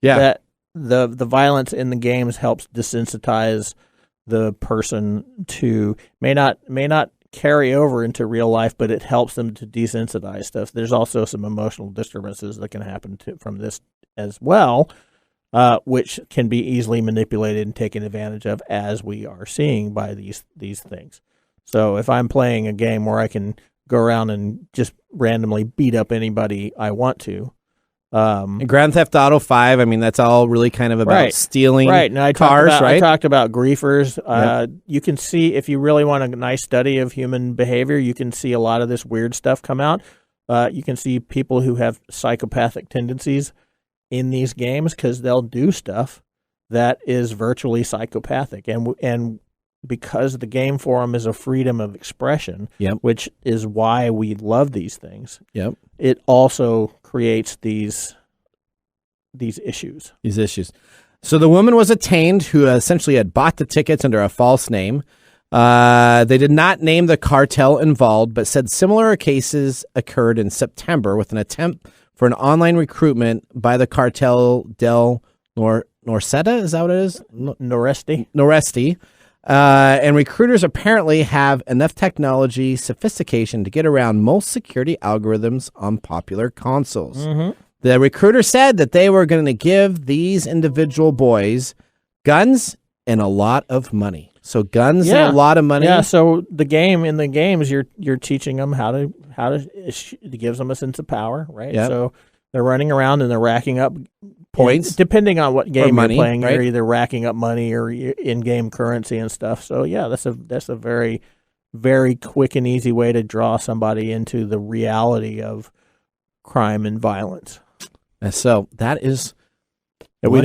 That the violence in the games helps desensitize the person to may not carry over into real life, but it helps them to desensitize stuff. There's also some emotional disturbances that can happen from this as well, which can be easily manipulated and taken advantage of, as we are seeing by these things. So if I'm playing a game where I can go around and just randomly beat up anybody I want to. And Grand Theft Auto 5, I mean, that's all really kind of about stealing and I cars, I talked about griefers. You can see, if you really want a nice study of human behavior, you can see a lot of this weird stuff come out. You can see people who have psychopathic tendencies in these games because they'll do stuff that is virtually psychopathic. And because the game forum is a freedom of expression, which is why we love these things, it also creates these issues. These issues. So the woman was detained who essentially had bought the tickets under a false name. They did not name the cartel involved, but said similar cases occurred in September with an attempt for an online recruitment by the cartel del Norceta. Is that what it is? Noresti. And recruiters apparently have enough technology sophistication to get around most security algorithms on popular consoles. The recruiter said that they were going to give these individual boys guns and a lot of money. So guns and a lot of money. Yeah. So in the games, you're teaching them how to it gives them a sense of power, right? Yep. So they're running around and they're racking up points, depending on what game money, you're playing. right? You're either racking up money or in-game currency and stuff. So yeah, that's a very, very quick and easy way to draw somebody into the reality of crime and violence. And so that is. And we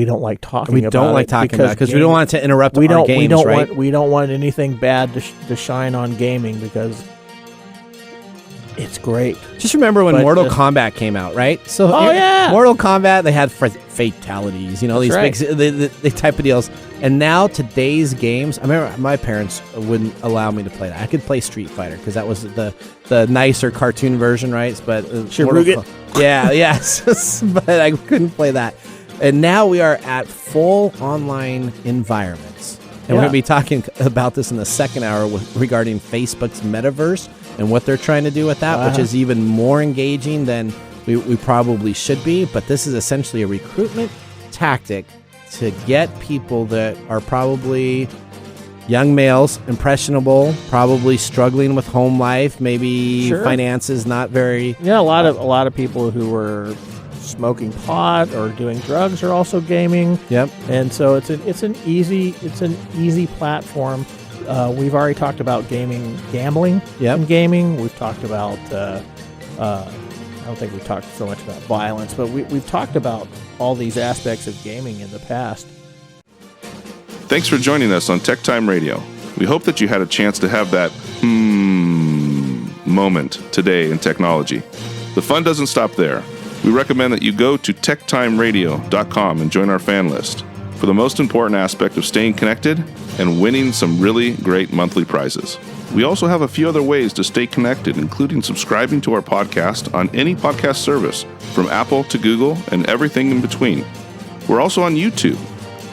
don't like talking. We don't like talking about it because we don't want it to interrupt our games. We don't want anything bad to shine on gaming because It's great. Just remember when But Mortal just- Kombat came out, right? So Oh, yeah. Mortal Kombat, they had fatalities, you know, these That's big the type of deals. And now today's games, I remember my parents wouldn't allow me to play that. I could play Street Fighter because that was the nicer cartoon version, right? But Shirugan. Yeah, yes, but I couldn't play that. And now we are at full online environments. And we're going to be talking about this in the second hour regarding Facebook's metaverse and what they're trying to do with that, which is even more engaging than we probably should be. But this is essentially a recruitment tactic to get people that are probably young males, impressionable, probably struggling with home life, maybe finances not very. Yeah, a lot of people who were smoking pot or doing drugs are also gaming. Yep. And so it's an easy platform. We've already talked about gambling and gaming. We've talked about I don't think we've talked so much about violence, but we've talked about all these aspects of gaming in the past. Thanks for joining us on TechTime Radio. We hope that you had a chance to have that moment today in technology. The fun doesn't stop there. We recommend that you go to techtimeradio.com and join our fan list for the most important aspect of staying connected and winning some really great monthly prizes. We also have a few other ways to stay connected, including subscribing to our podcast on any podcast service, from Apple to Google and everything in between. We're also on YouTube,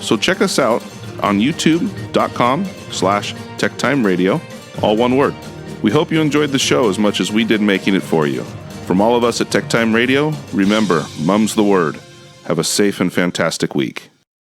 so check us out on youtube.com/techtimeradio, all one word. We hope you enjoyed the show as much as we did making it for you. From all of us at TechTime Radio, remember, Mumm's the word. Have a safe and fantastic week.